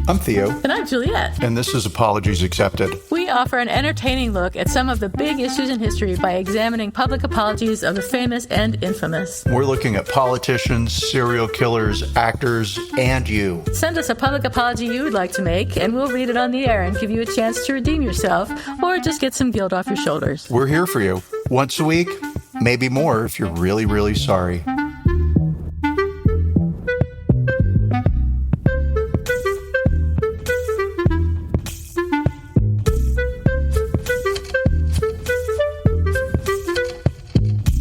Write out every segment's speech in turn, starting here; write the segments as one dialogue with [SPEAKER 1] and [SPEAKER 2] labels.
[SPEAKER 1] I'm Theo.
[SPEAKER 2] And I'm Juliet.
[SPEAKER 1] And this is Apologies Accepted.
[SPEAKER 2] We offer an entertaining look at some of the big issues in history by examining public apologies of the famous and infamous.
[SPEAKER 1] We're looking at politicians, serial killers, actors, and you.
[SPEAKER 2] Send us a public apology you would like to make, and we'll read it on the air and give you a chance to redeem yourself or just get some guilt off your shoulders.
[SPEAKER 1] We're here for you. Once a week, maybe more if you're really, really sorry.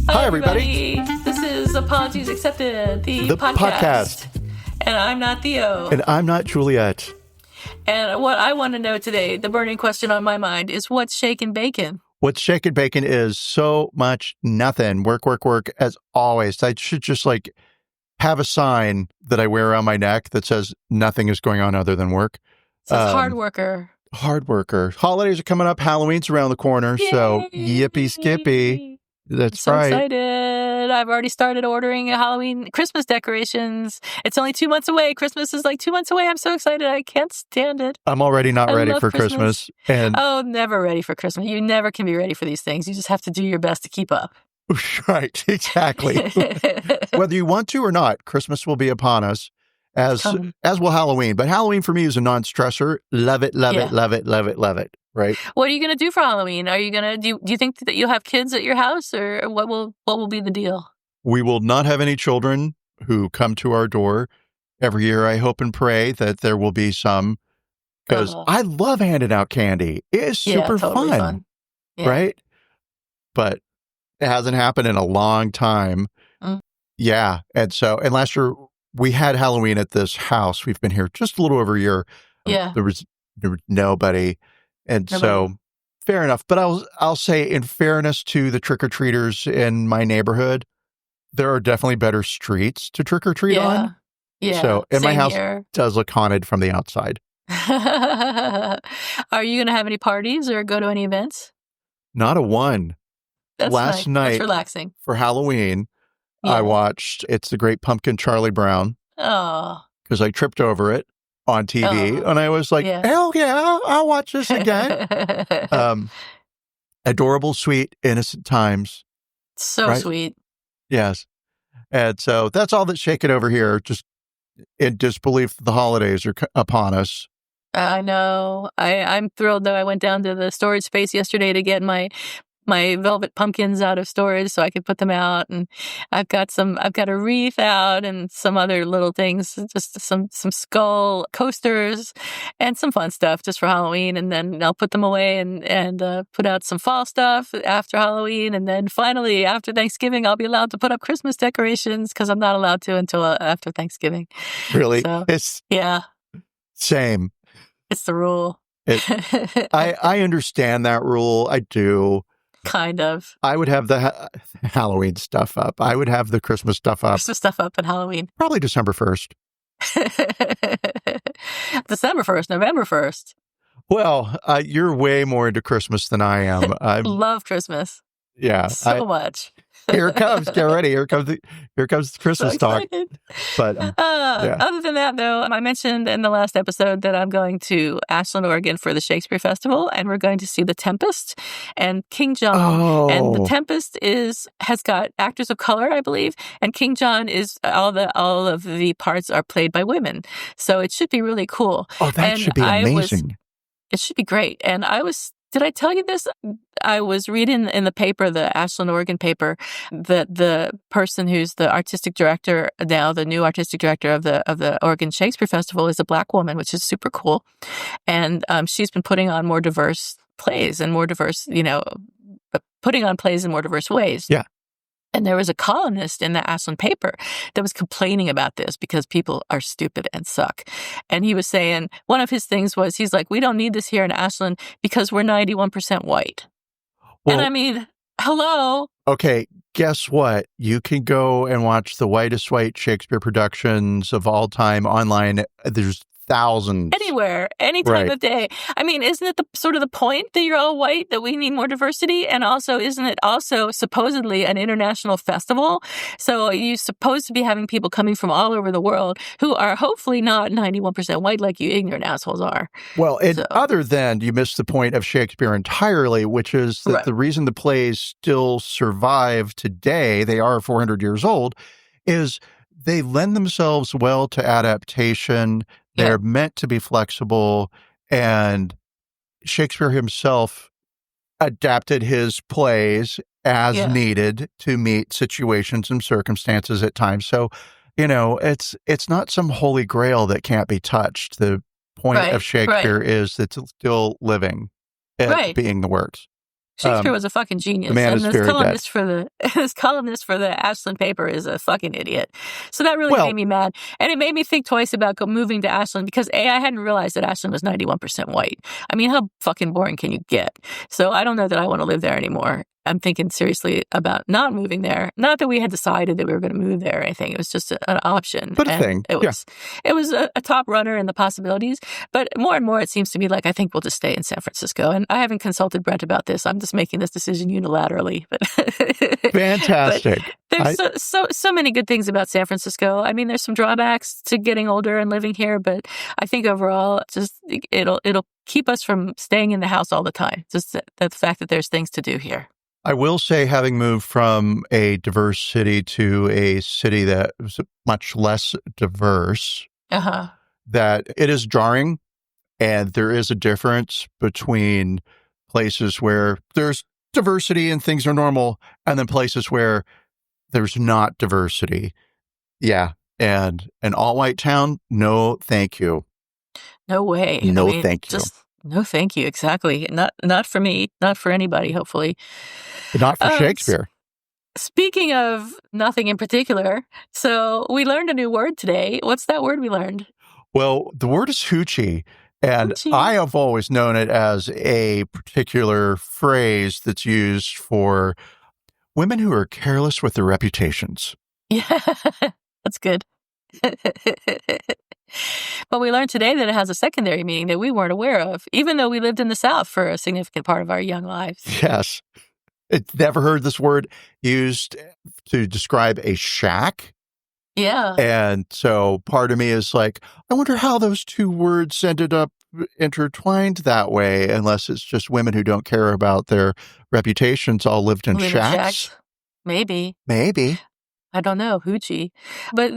[SPEAKER 2] Hi, everybody. This is Apologies Accepted, the podcast. And I'm not Theo.
[SPEAKER 1] And I'm not Juliet.
[SPEAKER 2] And what I want to know today, the burning question on my mind, is what's shaking bacon?
[SPEAKER 1] What's shaking bacon is so much nothing. Work, work, work, as always. I should just have a sign that I wear around my neck that says nothing is going on other than work.
[SPEAKER 2] It says hard worker.
[SPEAKER 1] Hard worker. Holidays are coming up. Halloween's around the corner. Yay! So yippee skippy. That's
[SPEAKER 2] so
[SPEAKER 1] right.
[SPEAKER 2] Excited. I've already started ordering Halloween Christmas decorations. It's only 2 months away. Christmas is 2 months away. I'm so excited. I can't stand it.
[SPEAKER 1] I'm already not ready for Christmas. And
[SPEAKER 2] never ready for Christmas. You never can be ready for these things. You just have to do your best to keep up.
[SPEAKER 1] Right. Exactly. Whether you want to or not, Christmas will be upon us, as will Halloween. But Halloween for me is a non-stressor. Love it, love it, love it, love it, love it. Right. What
[SPEAKER 2] are you going to do for Halloween? Are you going to do you think that you'll have kids at your house, or what will be the deal?
[SPEAKER 1] We will not have any children who come to our door. Every year I hope and pray that there will be some, because I love handing out candy. It is super fun. Yeah. Right? But it hasn't happened in a long time. Mm. Yeah. And last year we had Halloween at this house. We've been here just a little over a year.
[SPEAKER 2] Yeah.
[SPEAKER 1] There was nobody. And so, fair enough. But I'll say, in fairness to the trick-or-treaters in my neighborhood, there are definitely better streets to trick-or-treat on.
[SPEAKER 2] Yeah.
[SPEAKER 1] So, and my house
[SPEAKER 2] here
[SPEAKER 1] does look haunted from the outside.
[SPEAKER 2] Are you going to have any parties or go to any events?
[SPEAKER 1] Not a one.
[SPEAKER 2] That's
[SPEAKER 1] Last night,
[SPEAKER 2] that's relaxing.
[SPEAKER 1] For Halloween, I watched It's the Great Pumpkin, Charlie Brown.
[SPEAKER 2] Oh.
[SPEAKER 1] Because I tripped over it on TV, and I was like, hell yeah, I'll watch this again. Adorable, sweet, innocent times.
[SPEAKER 2] So sweet.
[SPEAKER 1] Yes. And so that's all that's shaking over here, just in disbelief that the holidays are upon us.
[SPEAKER 2] I know. I'm thrilled, though. I went down to the storage space yesterday to get my velvet pumpkins out of storage so I could put them out, and I've got a wreath out and some other little things, just some skull coasters and some fun stuff just for Halloween, and then I'll put them away and put out some fall stuff after Halloween, and then finally after Thanksgiving I'll be allowed to put up Christmas decorations, because I'm not allowed to until after Thanksgiving.
[SPEAKER 1] Really?
[SPEAKER 2] So,
[SPEAKER 1] same.
[SPEAKER 2] It's the rule.
[SPEAKER 1] I understand that rule. I do.
[SPEAKER 2] Kind of.
[SPEAKER 1] I would have the Halloween stuff up. I would have the Christmas stuff up.
[SPEAKER 2] Christmas stuff up at Halloween.
[SPEAKER 1] Probably December 1st.
[SPEAKER 2] December 1st, November 1st.
[SPEAKER 1] Well, you're way more into Christmas than I am. I
[SPEAKER 2] love Christmas.
[SPEAKER 1] Yeah.
[SPEAKER 2] So much.
[SPEAKER 1] Here it comes. Get ready. Here comes the Christmas talk. But
[SPEAKER 2] other than that, though, I mentioned in the last episode that I'm going to Ashland, Oregon for the Shakespeare Festival, and we're going to see The Tempest and King John.
[SPEAKER 1] Oh.
[SPEAKER 2] And The Tempest has got actors of color, I believe, and King John is all of the parts are played by women. So it should be really cool.
[SPEAKER 1] Oh, that should be amazing.
[SPEAKER 2] It should be great. And did I tell you this? I was reading in the paper, the Ashland, Oregon paper, that the person who's the artistic director now, the new artistic director of the Oregon Shakespeare Festival, is a Black woman, which is super cool. And she's been putting on more diverse plays and more diverse, putting on plays in more diverse ways.
[SPEAKER 1] Yeah.
[SPEAKER 2] And there was a columnist in the Ashland paper that was complaining about this because people are stupid and suck. And he was saying, one of his things was, he's like, we don't need this here in Ashland because we're 91% white. Well, and I mean, hello.
[SPEAKER 1] Okay, guess what? You can go and watch the whitest white Shakespeare productions of all time online. There's thousands.
[SPEAKER 2] Anywhere, any time of day. I mean, isn't it sort of the point that you're all white, that we need more diversity? And also, isn't it also supposedly an international festival? So you're supposed to be having people coming from all over the world who are hopefully not 91% white like you ignorant assholes are.
[SPEAKER 1] Well, other than you missed the point of Shakespeare entirely, which is that the reason the plays still survive today, they are 400 years old, is they lend themselves well to adaptation. They're meant to be flexible, and Shakespeare himself adapted his plays as needed to meet situations and circumstances at times. So, it's not some holy grail that can't be touched. The point of Shakespeare is that it's still living, being the works.
[SPEAKER 2] Shakespeare was a fucking genius.
[SPEAKER 1] The man
[SPEAKER 2] and
[SPEAKER 1] is very dead.
[SPEAKER 2] This columnist for the Ashland paper is a fucking idiot. So that really made me mad. And it made me think twice about moving to Ashland because A, I hadn't realized that Ashland was 91% white. I mean, how fucking boring can you get? So I don't know that I want to live there anymore. I'm thinking seriously about not moving there. Not that we had decided that we were going to move there or anything. It was just an option.
[SPEAKER 1] But a thing.
[SPEAKER 2] It was a top runner in the possibilities. But more and more, it seems to me like I think we'll just stay in San Francisco. And I haven't consulted Brent about this. I'm just making this decision unilaterally. But
[SPEAKER 1] fantastic.
[SPEAKER 2] But there's so many good things about San Francisco. I mean, there's some drawbacks to getting older and living here, but I think overall, just it'll keep us from staying in the house all the time. Just the fact that there's things to do here.
[SPEAKER 1] I will say, having moved from a diverse city to a city that was much less diverse, that it is jarring, and there is a difference between places where there's diversity and things are normal, and then places where there's not diversity. Yeah. And an all-white town, no thank you.
[SPEAKER 2] No way.
[SPEAKER 1] Thank you.
[SPEAKER 2] No, thank you. Exactly. Not for me. Not for anybody, hopefully.
[SPEAKER 1] Not for Shakespeare.
[SPEAKER 2] Speaking of nothing in particular, so we learned a new word today. What's that word we learned?
[SPEAKER 1] Well, the word is hoochie. And I have always known it as a particular phrase that's used for women who are careless with their reputations.
[SPEAKER 2] Yeah, that's good. But we learned today that it has a secondary meaning that we weren't aware of, even though we lived in the South for a significant part of our young lives.
[SPEAKER 1] Yes. I've never heard this word used to describe a shack.
[SPEAKER 2] Yeah.
[SPEAKER 1] And so part of me is like, I wonder how those two words ended up intertwined that way, unless it's just women who don't care about their reputations all lived in shacks.
[SPEAKER 2] Maybe. I don't know, hoochie. But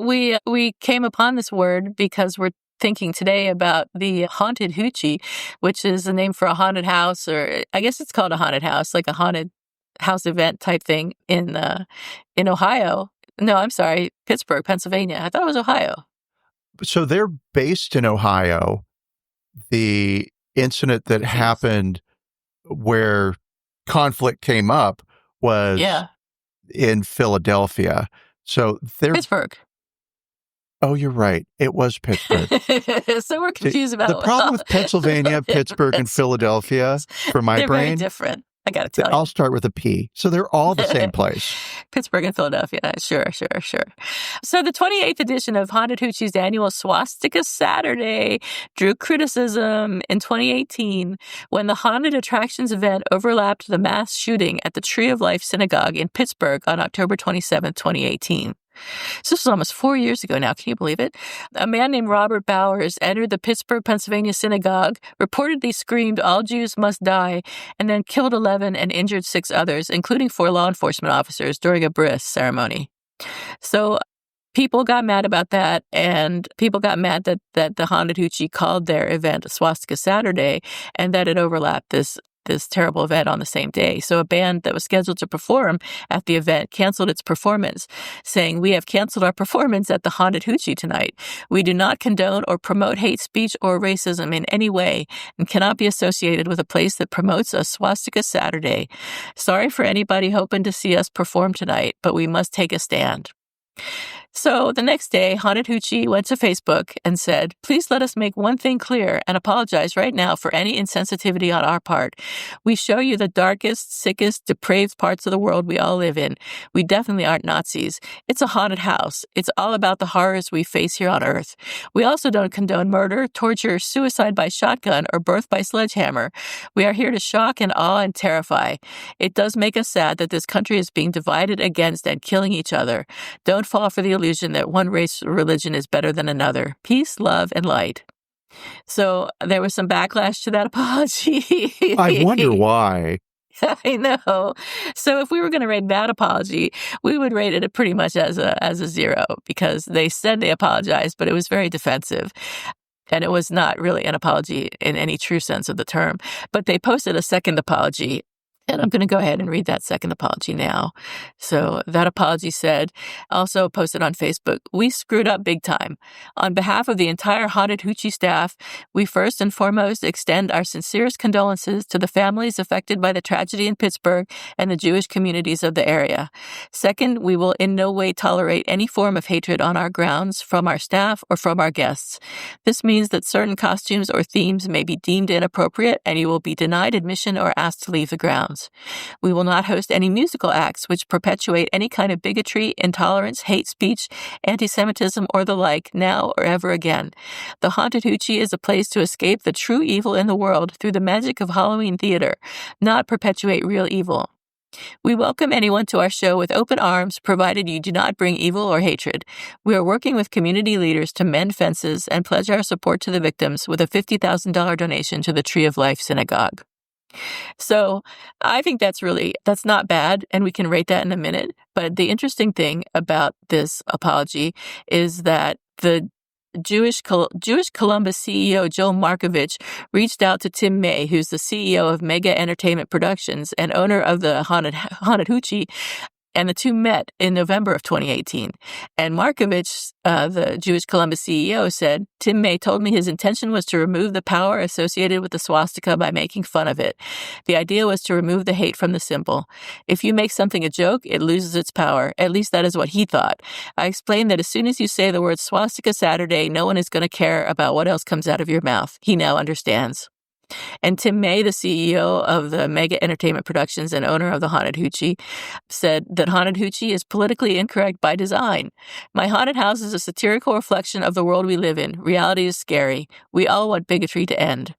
[SPEAKER 2] we came upon this word because we're thinking today about the Haunted Hoochie, which is a name for a haunted house, or I guess it's called a haunted house, like a haunted house event type thing in Ohio. No, I'm sorry, Pittsburgh, Pennsylvania. I thought it was Ohio.
[SPEAKER 1] So they're based in Ohio. The incident that happened where conflict came up was in Philadelphia. So they're
[SPEAKER 2] Pittsburgh.
[SPEAKER 1] Oh, you're right. It was Pittsburgh.
[SPEAKER 2] So we're confused about
[SPEAKER 1] the problem with Pennsylvania, Pittsburgh, and Philadelphia for my
[SPEAKER 2] they're
[SPEAKER 1] brain.
[SPEAKER 2] Very different. I got to tell you.
[SPEAKER 1] I'll start with a P. So they're all the same place.
[SPEAKER 2] Pittsburgh and Philadelphia. Sure. So the 28th edition of Haunted Hoochie's annual Swastika-Saturday drew criticism in 2018 when the Haunted Attractions event overlapped the mass shooting at the Tree of Life Synagogue in Pittsburgh on October 27, 2018. So this was almost 4 years ago now. Can you believe it? A man named Robert Bowers entered the Pittsburgh, Pennsylvania synagogue, reportedly screamed, "All Jews must die," and then killed 11 and injured 6 others, including 4 law enforcement officers, during a bris ceremony. So people got mad about that, and people got mad that the Haunted Hoochie called their event Swastika Saturday, and that it overlapped this terrible event on the same day. So a band that was scheduled to perform at the event canceled its performance, saying, "We have canceled our performance at the Haunted Hoochie tonight. We do not condone or promote hate speech or racism in any way and cannot be associated with a place that promotes a Swastika Saturday. Sorry for anybody hoping to see us perform tonight, but we must take a stand." So the next day, Haunted Hoochie went to Facebook and said, "Please let us make one thing clear and apologize right now for any insensitivity on our part. We show you the darkest, sickest, depraved parts of the world we all live in. We definitely aren't Nazis. It's a haunted house. It's all about the horrors we face here on Earth. We also don't condone murder, torture, suicide by shotgun, or birth by sledgehammer. We are here to shock and awe and terrify. It does make us sad that this country is being divided against and killing each other. Don't fall for the illusion that one race or religion is better than another. Peace, love, and light." So there was some backlash to that apology.
[SPEAKER 1] I wonder why.
[SPEAKER 2] I know. So if we were going to rate that apology, we would rate it pretty much as a 0, because they said they apologized, but it was very defensive. And it was not really an apology in any true sense of the term. But they posted a second apology. And I'm going to go ahead and read that second apology now. So that apology said, also posted on Facebook, "We screwed up big time. On behalf of the entire Haunted Hoochie staff, we first and foremost extend our sincerest condolences to the families affected by the tragedy in Pittsburgh and the Jewish communities of the area. Second, we will in no way tolerate any form of hatred on our grounds from our staff or from our guests. This means that certain costumes or themes may be deemed inappropriate and you will be denied admission or asked to leave the grounds. We will not host any musical acts which perpetuate any kind of bigotry, intolerance, hate speech, anti-Semitism, or the like, now or ever again. The Haunted Hoochie is a place to escape the true evil in the world through the magic of Halloween theater, not perpetuate real evil. We welcome anyone to our show with open arms, provided you do not bring evil or hatred. We are working with community leaders to mend fences and pledge our support to the victims with a $50,000 donation to the Tree of Life Synagogue." So I think that's not bad, and we can rate that in a minute. But the interesting thing about this apology is that the Jewish Columbus CEO Joel Markovich reached out to Tim May, who's the CEO of Mega Entertainment Productions and owner of the Haunted Hoochie, and the two met in November of 2018. And Markovich, the Jewish Columbus CEO, said, "Tim May told me his intention was to remove the power associated with the swastika by making fun of it. The idea was to remove the hate from the symbol. If you make something a joke, it loses its power. At least that is what he thought. I explained that as soon as you say the word Swastika-Saturday, no one is going to care about what else comes out of your mouth. He now understands." And Tim May, the CEO of the Mega Entertainment Productions and owner of the Haunted Hoochie, said that Haunted Hoochie is politically incorrect by design. "My haunted house is a satirical reflection of the world we live in. Reality is scary. We all want bigotry to end."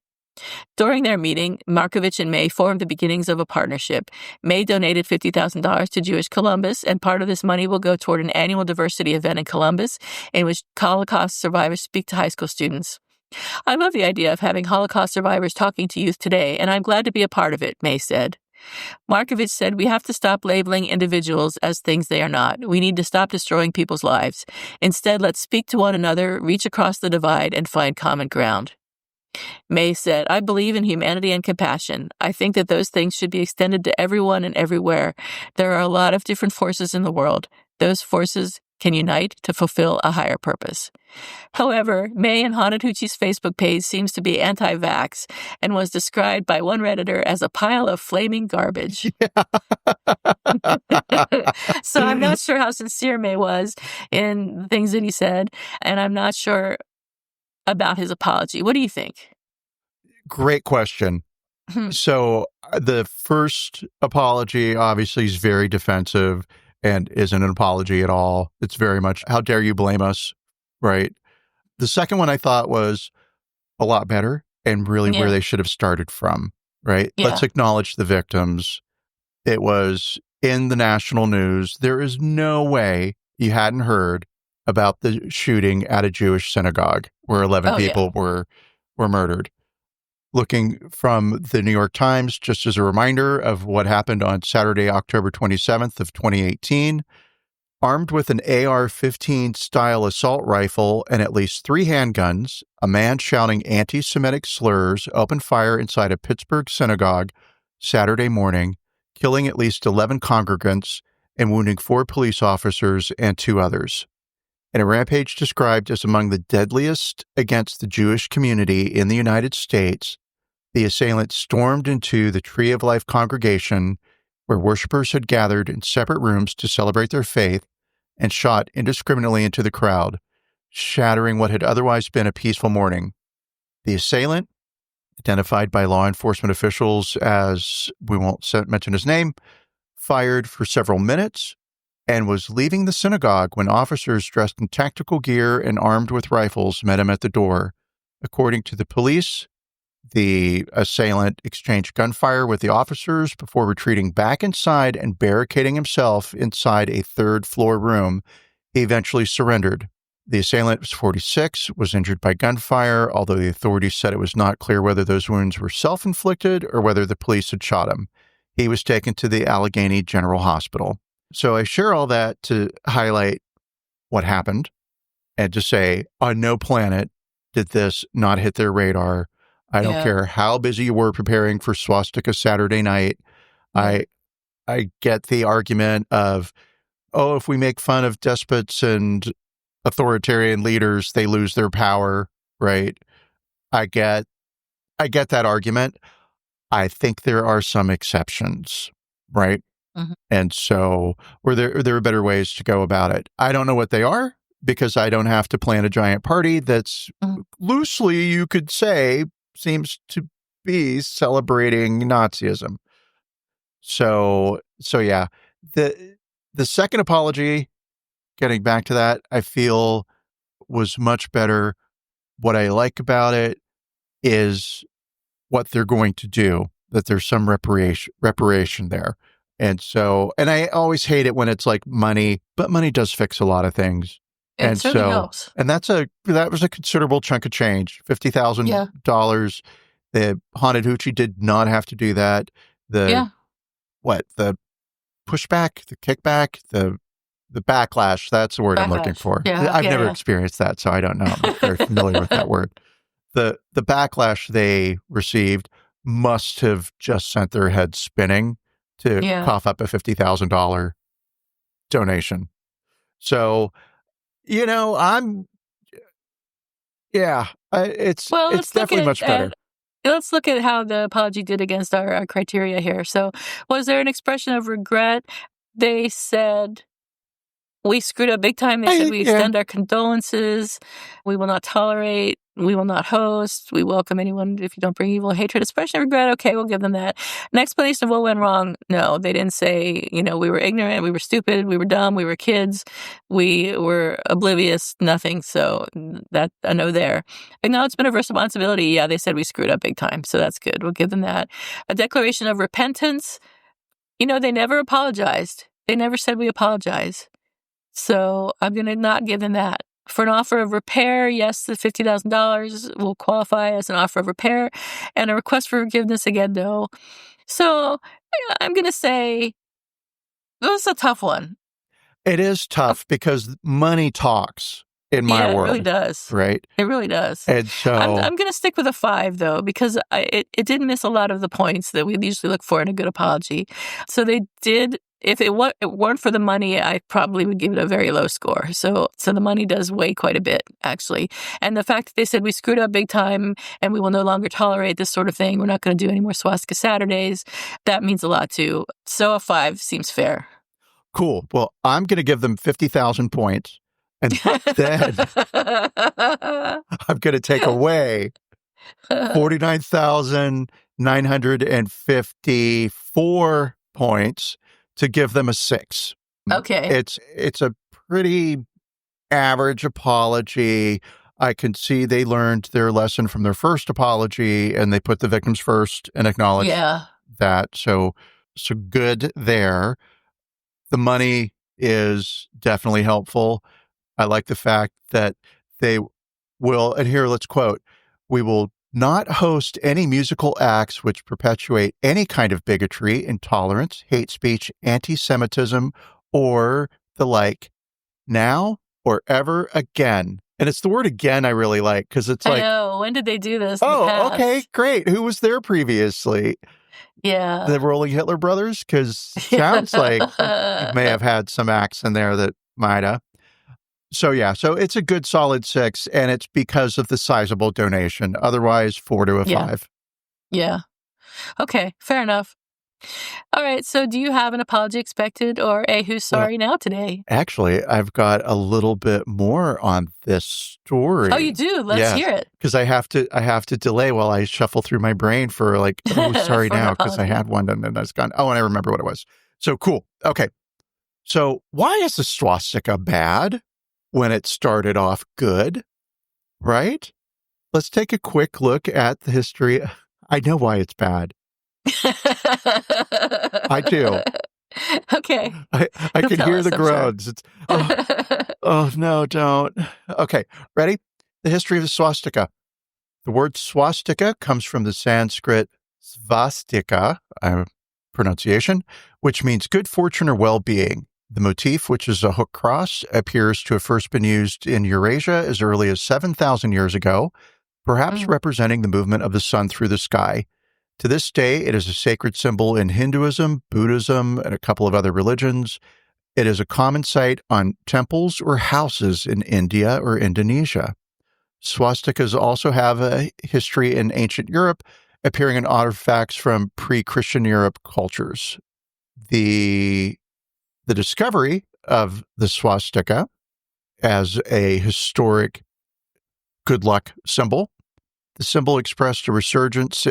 [SPEAKER 2] During their meeting, Markovich and May formed the beginnings of a partnership. May donated $50,000 to Jewish Columbus, and part of this money will go toward an annual diversity event in Columbus in which Holocaust survivors speak to high school students. "I love the idea of having Holocaust survivors talking to youth today, and I'm glad to be a part of it," May said. Markovich said, "We have to stop labeling individuals as things they are not. We need to stop destroying people's lives. Instead, let's speak to one another, reach across the divide, and find common ground." May said, "I believe in humanity and compassion. I think that those things should be extended to everyone and everywhere. There are a lot of different forces in the world. Those forces can unite to fulfill a higher purpose." However, May and Haunted Hoochie's Facebook page seems to be anti-vax and was described by one Redditor as a pile of flaming garbage. So I'm not sure how sincere May was in the things that he said, and I'm not sure about his apology. What do you think?
[SPEAKER 1] Great question. So the first apology obviously is very defensive and isn't an apology at all. It's very much, how dare you blame us, right? The second one I thought was a lot better and really where they should have started from, right?
[SPEAKER 2] Yeah.
[SPEAKER 1] Let's acknowledge the victims. It was in the national news. There is no way you hadn't heard about the shooting at a Jewish synagogue where 11 people were murdered. Looking from the New York Times, just as a reminder of what happened on Saturday, October 27th of 2018, armed with an AR-15 style assault rifle and at least 3 handguns, a man shouting anti-Semitic slurs opened fire inside a Pittsburgh synagogue Saturday morning, killing at least 11 congregants and wounding 4 police officers and 2 others. In a rampage described as among the deadliest against the Jewish community in the United States, the assailant stormed into the Tree of Life congregation where worshipers had gathered in separate rooms to celebrate their faith and shot indiscriminately into the crowd, shattering what had otherwise been a peaceful morning. The assailant, identified by law enforcement officials as, we won't mention his name, fired for several minutes and was leaving the synagogue when officers dressed in tactical gear and armed with rifles met him at the door. According to the police, the assailant exchanged gunfire with the officers before retreating back inside and barricading himself inside a third-floor room. He eventually surrendered. The assailant was 46, was injured by gunfire, although the authorities said it was not clear whether those wounds were self-inflicted or whether the police had shot him. He was taken to the Allegheny General Hospital. So I share all that to highlight what happened and to say, on no planet did this not hit their radar. I don't care how busy you were preparing for Swastika Saturday night. I get the argument of, oh, if we make fun of despots and authoritarian leaders, they lose their power, right? I get that argument. I think there are some exceptions, right? Mm-hmm. And so, or there are better ways to go about it. I don't know what they are because I don't have to plan a giant party that's loosely, you could say, seems to be celebrating Nazism. So yeah, the second apology, getting back to that, I feel was much better. What I like about it is what they're going to do, that there's some reparation there. And so, and I always hate it when it's like money, but money does fix a lot of things.
[SPEAKER 2] It certainly helps.
[SPEAKER 1] And that was a considerable chunk of change, $50,000. The Haunted Hoochie did not have to do that. The pushback, the kickback, the backlash, that's the word I'm looking for. Yeah, I've never experienced that, so I don't know. I'm very familiar with that word. The backlash they received must have just sent their heads spinning to cough up a $50,000 donation. So, it's definitely much better.
[SPEAKER 2] Let's look at how the apology did against our criteria here. So, was there an expression of regret? They said, we screwed up big time. They said, we extend our condolences. We will not tolerate. We will not host. We welcome anyone if you don't bring evil, hatred, expression of regret. Okay, we'll give them that. An explanation of what went wrong. No, they didn't say, we were ignorant, we were stupid, we were dumb, we were kids, we were oblivious, nothing. So that a no there. Acknowledgement of responsibility. Yeah, they said we screwed up big time. So that's good. We'll give them that. A declaration of repentance. They never apologized. They never said we apologize. So I'm going to not give them that. For an offer of repair, yes, the $50,000 will qualify as an offer of repair. And a request for forgiveness, again, no. So I'm going to say this is a tough one.
[SPEAKER 1] It is tough because money talks in my world.
[SPEAKER 2] It really does.
[SPEAKER 1] Right?
[SPEAKER 2] It really does.
[SPEAKER 1] And so
[SPEAKER 2] I'm going to stick with a 5, though, because it did miss a lot of the points that we usually look for in a good apology. So they did. If it weren't for the money, I probably would give it a very low score. So the money does weigh quite a bit, actually. And the fact that they said we screwed up big time and we will no longer tolerate this sort of thing, we're not going to do any more Swastika Saturdays, that means a lot too. So a 5 seems fair.
[SPEAKER 1] Cool. Well, I'm going to give them 50,000 points. And then I'm going to take away 49,954 points to give them a 6.
[SPEAKER 2] Okay.
[SPEAKER 1] It's a pretty average apology. I can see they learned their lesson from their first apology and they put the victims first and acknowledged that. So good there. The money is definitely helpful. I like the fact that they will, and here let's quote, we will not host any musical acts which perpetuate any kind of bigotry, intolerance, hate speech, anti-Semitism, or the like, now or ever again. And it's the word again I really like, because it's like,
[SPEAKER 2] I know. When did they do this?
[SPEAKER 1] Oh, okay, great. Who was there previously?
[SPEAKER 2] Yeah.
[SPEAKER 1] The Rolling Hitler Brothers? Because sounds like you may have had some acts in there that might have. So it's a good solid 6, and it's because of the sizable donation. Otherwise, 4 to a 5.
[SPEAKER 2] Yeah. Okay, fair enough. All right. So do you have an apology expected or a who's sorry now today?
[SPEAKER 1] Actually, I've got a little bit more on this story.
[SPEAKER 2] Oh, you do? Let's hear it.
[SPEAKER 1] Because I have to delay while I shuffle through my brain for like, oh, sorry now, because I had one and then it's gone. Oh, and I remember what it was. So cool. Okay. So why is the swastika bad when it started off good? Right? Let's take a quick look at the history. I know why it's bad. I do.
[SPEAKER 2] Okay.
[SPEAKER 1] I can hear the groans.
[SPEAKER 2] Sure.
[SPEAKER 1] Oh, no, don't. Okay, ready? The history of the swastika. The word swastika comes from the Sanskrit svastika, pronunciation, which means good fortune or well-being. The motif, which is a hook cross, appears to have first been used in Eurasia as early as 7,000 years ago, perhaps representing the movement of the sun through the sky. To this day, it is a sacred symbol in Hinduism, Buddhism, and a couple of other religions. It is a common sight on temples or houses in India or Indonesia. Swastikas also have a history in ancient Europe, appearing in artifacts from pre-Christian Europe cultures. The discovery of the swastika as a historic good luck symbol, the symbol experienced a resurgence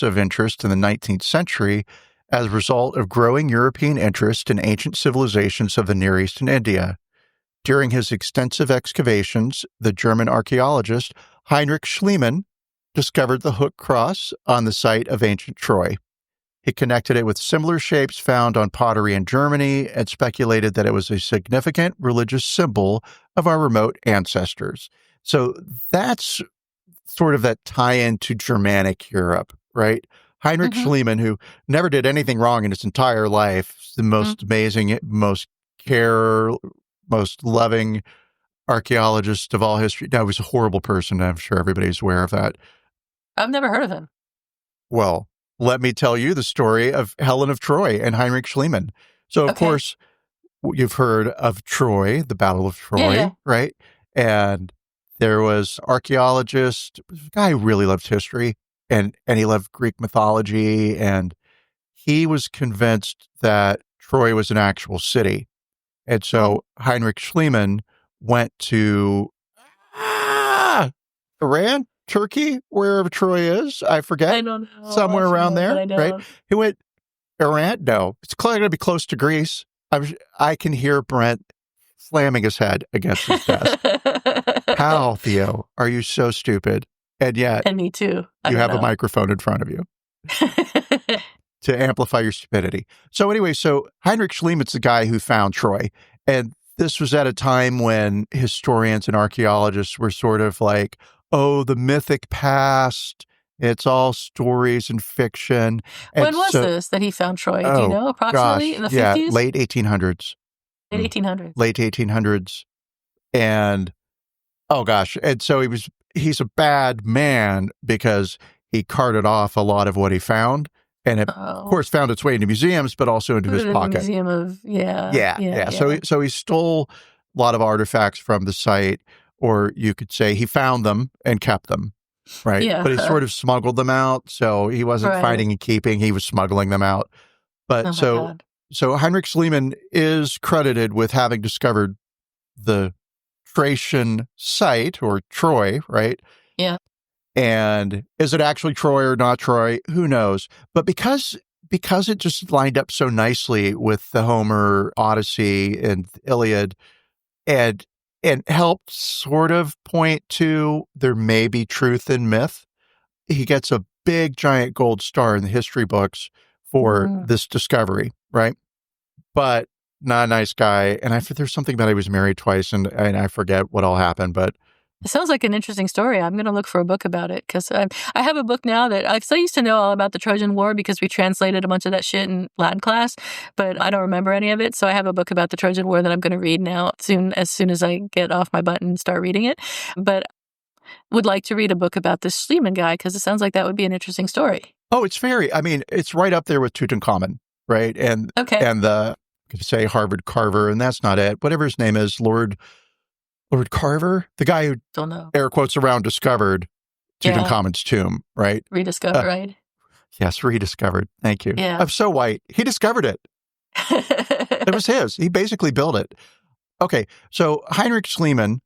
[SPEAKER 1] of interest in the 19th century as a result of growing European interest in ancient civilizations of the Near East and India. During his extensive excavations, the German archaeologist Heinrich Schliemann discovered the hook cross on the site of ancient Troy. He connected it with similar shapes found on pottery in Germany and speculated that it was a significant religious symbol of our remote ancestors. So that's sort of that tie-in to Germanic Europe, right? Heinrich Schliemann, who never did anything wrong in his entire life, the most amazing, most loving archaeologist of all history. Now, he was a horrible person. I'm sure everybody's aware of that.
[SPEAKER 2] I've never heard of him.
[SPEAKER 1] Well, let me tell you the story of Helen of Troy and Heinrich Schliemann. So, of course, you've heard of Troy, the Battle of Troy, right? And there was archaeologist, a guy who really loved history, and he loved Greek mythology, and he was convinced that Troy was an actual city. And so Heinrich Schliemann went to Iran, Turkey, wherever Troy is. I forget.
[SPEAKER 2] I don't know.
[SPEAKER 1] Somewhere around there, right? He went, Iran? No. It's going to be close to Greece. I can hear Brent slamming his head against his desk. How, Theo, are you so stupid? And yet,
[SPEAKER 2] and me too.
[SPEAKER 1] You have a microphone in front of you to amplify your stupidity. So anyway, Heinrich Schliemann's the guy who found Troy. And this was at a time when historians and archaeologists were sort of like, oh, the mythic past, it's all stories and fiction. And
[SPEAKER 2] when was this that he found Troy? Do you know approximately? In the 50s?
[SPEAKER 1] Yeah, late 1800s.
[SPEAKER 2] Late 1800s.
[SPEAKER 1] Late 1800s. And, oh gosh. And so he's a bad man because he carted off a lot of what he found. And it, of course, found its way into museums, but also into his pocket.
[SPEAKER 2] Museum of,
[SPEAKER 1] Yeah. So he stole a lot of artifacts from the site, or you could say he found them and kept them, right?
[SPEAKER 2] Yeah.
[SPEAKER 1] But he sort of smuggled them out. So he wasn't finding and keeping, he was smuggling them out. But so Heinrich Schliemann is credited with having discovered the Tracian site, or Troy, right?
[SPEAKER 2] Yeah.
[SPEAKER 1] And is it actually Troy or not Troy? Who knows? But because it just lined up so nicely with the Homer Odyssey and Iliad, and helped sort of point to there may be truth in myth, he gets a big giant gold star in the history books for this discovery, right? But not a nice guy. And there's something about he was married twice, and I forget what all happened, but
[SPEAKER 2] it sounds like an interesting story. I'm going to look for a book about it because I have a book now that I used to know all about the Trojan War because we translated a bunch of that shit in Latin class, but I don't remember any of it. So I have a book about the Trojan War that I'm going to read now as soon as I get off my butt and start reading it. But would like to read a book about this Schliemann guy because it sounds like that would be an interesting story.
[SPEAKER 1] Oh, it's right up there with Tutankhamun, right? And the, I could say Harvard Carver, and that's not it. Whatever his name is, Lord Carver, the guy who,
[SPEAKER 2] don't know,
[SPEAKER 1] air quotes around, discovered Tutankhamun's tomb, right?
[SPEAKER 2] Rediscovered, right?
[SPEAKER 1] Yes, rediscovered. Thank you.
[SPEAKER 2] Yeah.
[SPEAKER 1] I'm so white. He discovered it. It was his. He basically built it. Okay, so Heinrich Schliemann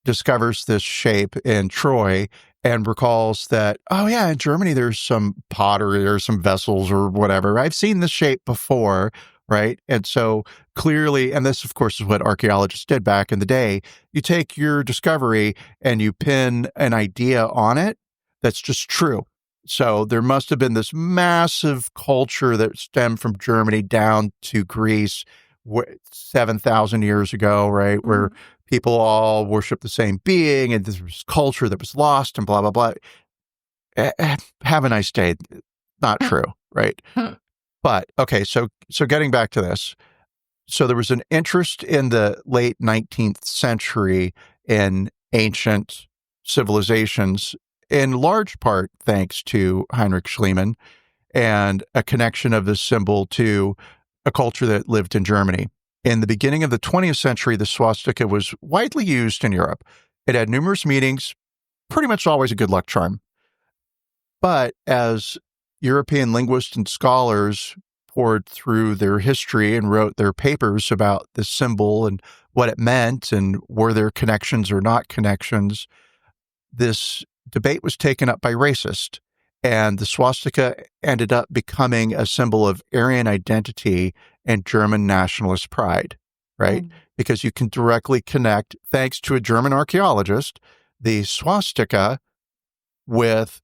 [SPEAKER 1] discovers this shape in Troy and recalls that, oh yeah, in Germany there's some pottery or some vessels or whatever. I've seen this shape before, right? And so clearly, and this of course is what archaeologists did back in the day, you take your discovery and you pin an idea on it that's just true. So there must have been this massive culture that stemmed from Germany down to Greece 7,000 years ago, right? Where people all worship the same being and this was culture that was lost and blah, blah, blah. Have a nice day. Not true, right? But, okay, so getting back to this. So there was an interest in the late 19th century in ancient civilizations, in large part thanks to Heinrich Schliemann and a connection of this symbol to a culture that lived in Germany. In the beginning of the 20th century, the swastika was widely used in Europe. It had numerous meanings, pretty much always a good luck charm. But as European linguists and scholars poured through their history and wrote their papers about this symbol and what it meant and were there connections or not connections, this debate was taken up by racists. And the swastika ended up becoming a symbol of Aryan identity and German nationalist pride, right? Because you can directly connect, thanks to a German archaeologist, the swastika with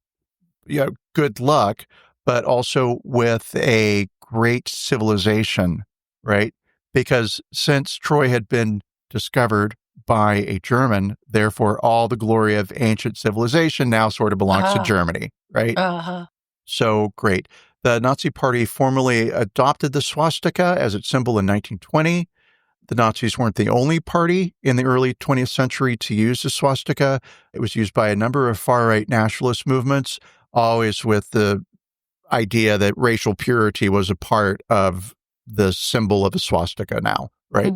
[SPEAKER 1] good luck, but also with a great civilization, right? Because since Troy had been discovered by a German, therefore all the glory of ancient civilization now sort of belongs to Germany, right? So great. The Nazi Party formally adopted the swastika as its symbol in 1920. The Nazis weren't the only party in the early 20th century to use the swastika. It was used by a number of far-right nationalist movements, always with the idea that racial purity was a part of the symbol of the swastika now, right?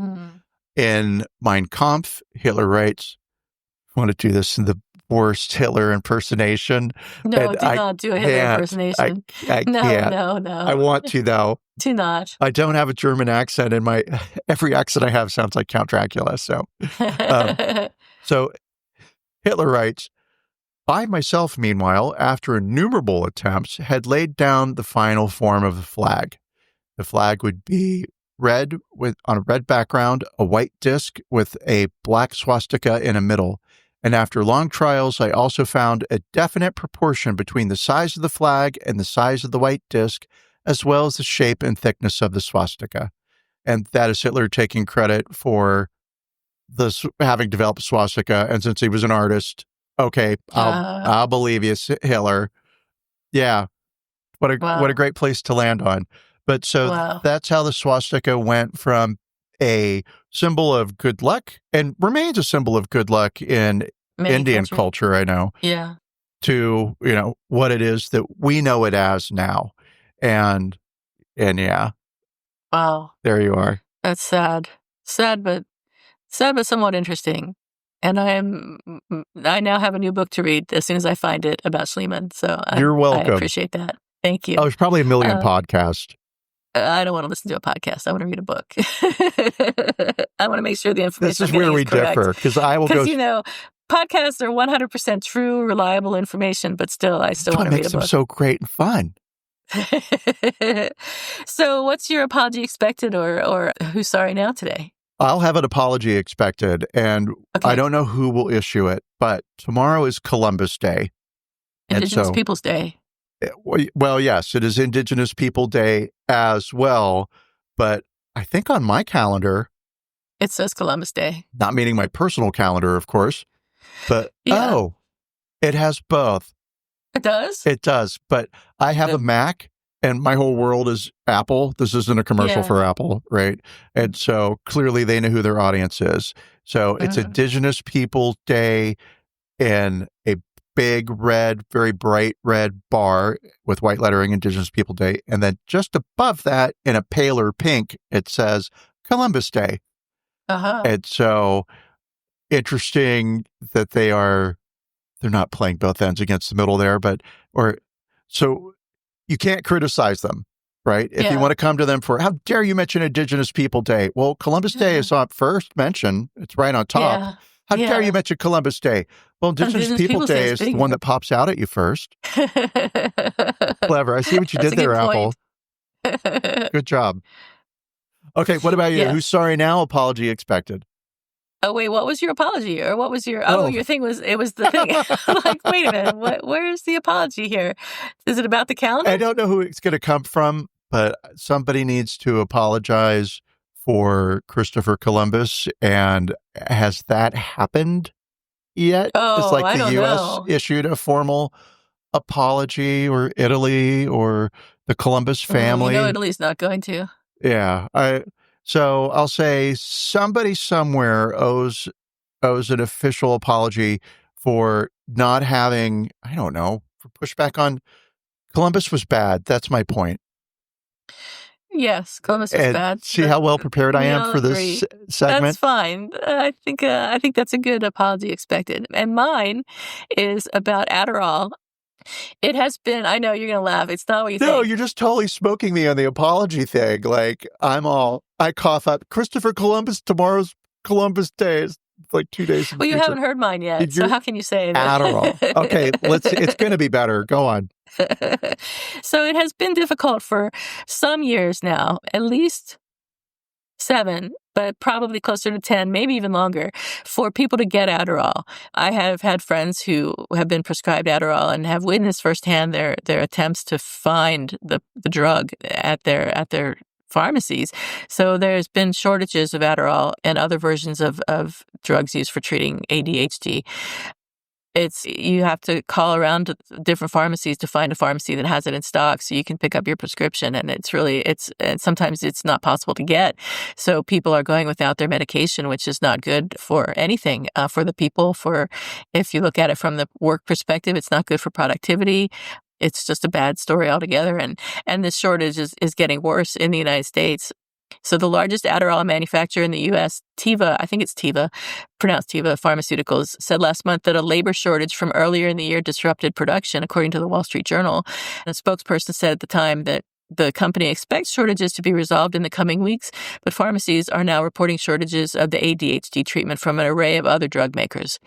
[SPEAKER 1] In Mein Kampf, Hitler writes, I want to do this in the worst Hitler impersonation.
[SPEAKER 2] No, do not do a Hitler impersonation.
[SPEAKER 1] I can't.
[SPEAKER 2] No.
[SPEAKER 1] I want to, though.
[SPEAKER 2] Do not.
[SPEAKER 1] I don't have a German accent, and every accent I have sounds like Count Dracula. So, so Hitler writes, I myself, meanwhile, after innumerable attempts, had laid down the final form of the flag. The flag would be red on a red background, a white disc with a black swastika in the middle. And after long trials, I also found a definite proportion between the size of the flag and the size of the white disc, as well as the shape and thickness of the swastika. And that is Hitler taking credit for this having developed a swastika. And since he was an artist, okay, I'll believe you, Hitler. Yeah, what a great place to land on. But so that's how the swastika went from a symbol of good luck and remains a symbol of good luck in Indian culture, I know.
[SPEAKER 2] Yeah.
[SPEAKER 1] To, what it is that we know it as now. And yeah.
[SPEAKER 2] Wow.
[SPEAKER 1] There you are.
[SPEAKER 2] That's sad. Sad, but somewhat interesting. And I now have a new book to read as soon as I find it about Schliemann. So
[SPEAKER 1] you're welcome.
[SPEAKER 2] I appreciate that. Thank you.
[SPEAKER 1] Oh, there's probably a million podcasts.
[SPEAKER 2] I don't want to listen to a podcast. I want to read a book. I want to make sure the information.
[SPEAKER 1] This is where we differ, because I will go.
[SPEAKER 2] Because podcasts are 100% true, reliable information, but still, I still want to read a book.
[SPEAKER 1] Makes them so great and fun.
[SPEAKER 2] So, what's your apology expected, or who's sorry now today?
[SPEAKER 1] I'll have an apology expected, and I don't know who will issue it, but tomorrow is Columbus Day.
[SPEAKER 2] Indigenous Peoples Day.
[SPEAKER 1] Well, yes, it is Indigenous People Day as well, but I think on my calendar...
[SPEAKER 2] It says Columbus Day.
[SPEAKER 1] Not meaning my personal calendar, of course, but it has both.
[SPEAKER 2] It does?
[SPEAKER 1] It does, but I have a Mac, and my whole world is Apple. This isn't a commercial for Apple, right? And so clearly they know who their audience is. So it's Indigenous People Day in a big red, very bright red bar with white lettering, Indigenous People Day. And then just above that, in a paler pink, it says Columbus Day. And so interesting that they are they're not playing both ends against the middle there, so you can't criticize them, right? If you want to come to them for, how dare you mention Indigenous People Day? Well, Columbus Day is on first mention. It's right on top.
[SPEAKER 2] Yeah.
[SPEAKER 1] How dare you mention Columbus Day? Well, Indigenous People Day is the one that pops out at you first. Clever. I see what you did there, Apple. Good job. Okay, what about you? Who's sorry now? Apology expected.
[SPEAKER 2] Oh, wait, what was your apology? Or what was your, your thing was, it was the thing. I'm like, wait a minute, where's the apology here? Is it about the calendar?
[SPEAKER 1] I don't know who it's going to come from, but somebody needs to apologize for Christopher Columbus. And has that happened yet?
[SPEAKER 2] Oh,
[SPEAKER 1] it's like
[SPEAKER 2] I
[SPEAKER 1] the
[SPEAKER 2] don't
[SPEAKER 1] U.S.
[SPEAKER 2] know.
[SPEAKER 1] issued a formal apology, or Italy, or the Columbus family.
[SPEAKER 2] Italy's not going to.
[SPEAKER 1] Yeah. So I'll say somebody somewhere owes an official apology for not having, I don't know, for pushback on Columbus was bad. That's my point.
[SPEAKER 2] Yes, Columbus was bad.
[SPEAKER 1] See how well prepared I am for this segment?
[SPEAKER 2] That's fine. I think that's a good apology expected. And mine is about Adderall. It has been, I know you're going to laugh. It's not what you think.
[SPEAKER 1] No, you're just totally smoking me on the apology thing. Like, I cough up, Christopher Columbus, tomorrow's Columbus Day is like 2 days in the
[SPEAKER 2] future.
[SPEAKER 1] You
[SPEAKER 2] haven't heard mine yet, so how can you say that?
[SPEAKER 1] Adderall. Okay, it's going to be better. Go on.
[SPEAKER 2] So it has been difficult for some years now, at least 7, but probably closer to 10, maybe even longer, for people to get Adderall. I have had friends who have been prescribed Adderall and have witnessed firsthand their attempts to find the drug at their pharmacies. So there's been shortages of Adderall and other versions of drugs used for treating ADHD. You have to call around to different pharmacies to find a pharmacy that has it in stock so you can pick up your prescription. And and sometimes it's not possible to get. So people are going without their medication, which is not good for anything, for the people. If you look at it from the work perspective, it's not good for productivity. It's just a bad story altogether. And this shortage is getting worse in the United States. So the largest Adderall manufacturer in the U.S., Teva, I think it's Teva, pronounced Teva Pharmaceuticals, said last month that a labor shortage from earlier in the year disrupted production, according to the Wall Street Journal. And a spokesperson said at the time that the company expects shortages to be resolved in the coming weeks, but pharmacies are now reporting shortages of the ADHD treatment from an array of other drug makers.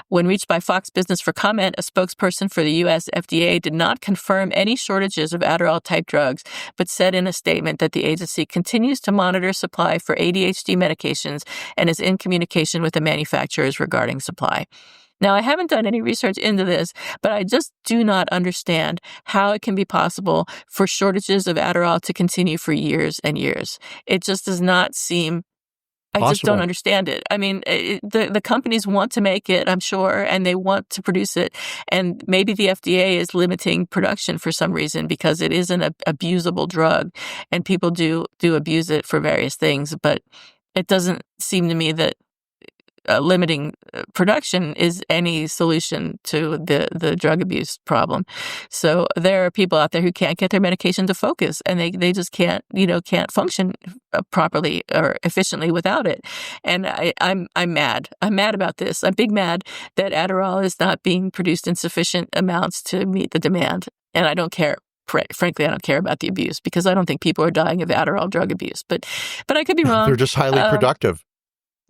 [SPEAKER 2] When reached by Fox Business for comment, a spokesperson for the U.S. FDA did not confirm any shortages of Adderall-type drugs, but said in a statement that the agency continues to monitor supply for ADHD medications and is in communication with the manufacturers regarding supply. Now, I haven't done any research into this, but I just do not understand how it can be possible for shortages of Adderall to continue for years and years. It just does not seem possible. I just don't understand it. I mean, the companies want to make it, I'm sure, and they want to produce it. And maybe the FDA is limiting production for some reason because it is an abusable drug and people do abuse it for various things. But it doesn't seem to me that limiting production is any solution to the drug abuse problem. So there are people out there who can't get their medication to focus, and they just can't function properly or efficiently without it. And I'm mad. I'm mad about this. I'm big mad that Adderall is not being produced in sufficient amounts to meet the demand. And I don't care. Frankly, I don't care about the abuse because I don't think people are dying of Adderall drug abuse. But I could be wrong.
[SPEAKER 1] They're just highly productive.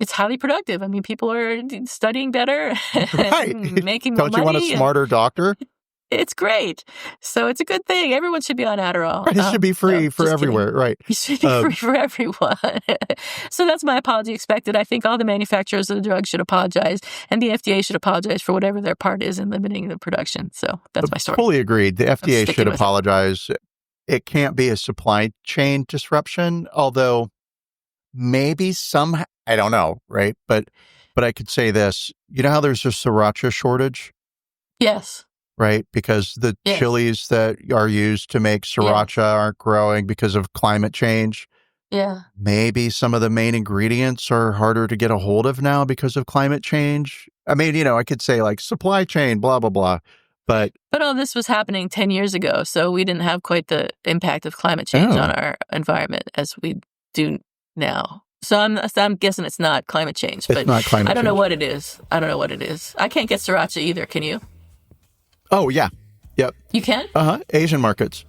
[SPEAKER 2] It's highly productive. I mean, people are studying better,
[SPEAKER 1] right?
[SPEAKER 2] Making more money.
[SPEAKER 1] Don't you want a smarter doctor?
[SPEAKER 2] It's great. So it's a good thing. Everyone should be on Adderall.
[SPEAKER 1] Right, it should be free for everywhere,
[SPEAKER 2] kidding.
[SPEAKER 1] Right?
[SPEAKER 2] It should be free for everyone. So that's my apology expected. I think all the manufacturers of the drug should apologize, and the FDA should apologize for whatever their part is in limiting the production. So that's my story.
[SPEAKER 1] Fully agreed. The FDA should apologize. It can't be a supply chain disruption, although maybe some, I don't know, right? But I could say this. You know how there's a sriracha shortage?
[SPEAKER 2] Yes.
[SPEAKER 1] Right? Because the chilies that are used to make sriracha aren't growing because of climate change.
[SPEAKER 2] Yeah.
[SPEAKER 1] Maybe some of the main ingredients are harder to get a hold of now because of climate change. I mean, I could say like supply chain, blah, blah, blah. But
[SPEAKER 2] all this was happening 10 years ago, so we didn't have quite the impact of climate change on our environment as we do now. So I'm guessing it's not climate change. But
[SPEAKER 1] it's not climate change.
[SPEAKER 2] I don't know what it is. I can't get sriracha either. Can you?
[SPEAKER 1] Oh, yeah. Yep.
[SPEAKER 2] You can?
[SPEAKER 1] Asian markets.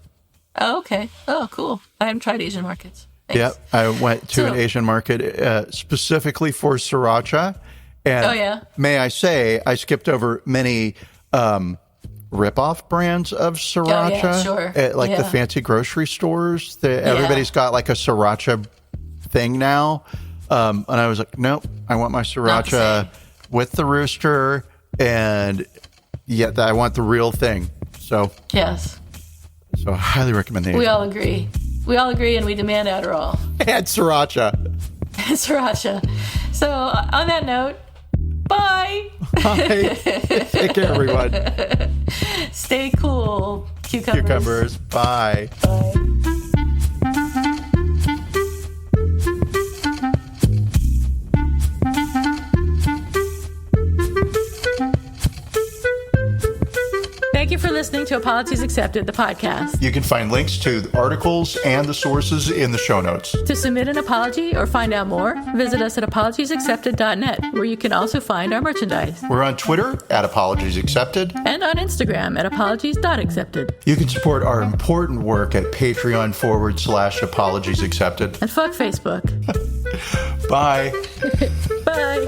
[SPEAKER 2] Oh, okay. Oh, cool. I haven't tried Asian markets. Thanks.
[SPEAKER 1] Yep. I went to an Asian market specifically for sriracha. And may I say, I skipped over many rip-off brands of sriracha at the fancy grocery stores. Everybody's got like a sriracha thing now. And I was like, nope, I want my sriracha with the rooster, and I want the real thing. So so I highly recommend the Asian.
[SPEAKER 2] We all agree. And we demand Adderall.
[SPEAKER 1] And sriracha.
[SPEAKER 2] So on that note, bye.
[SPEAKER 1] Bye. Take care, everyone.
[SPEAKER 2] Stay cool, cucumbers.
[SPEAKER 1] Bye.
[SPEAKER 2] Bye. Thank you for listening to Apologies Accepted, the podcast.
[SPEAKER 1] You can find links to the articles and the sources in the show notes.
[SPEAKER 2] To submit an apology or find out more, visit us at apologiesaccepted.net, where you can also find our merchandise.
[SPEAKER 1] We're on Twitter at Apologies Accepted.
[SPEAKER 2] And on Instagram at apologies.accepted.
[SPEAKER 1] You can support our important work at Patreon.com/Apologies Accepted.
[SPEAKER 2] And fuck Facebook.
[SPEAKER 1] Bye.
[SPEAKER 2] Bye.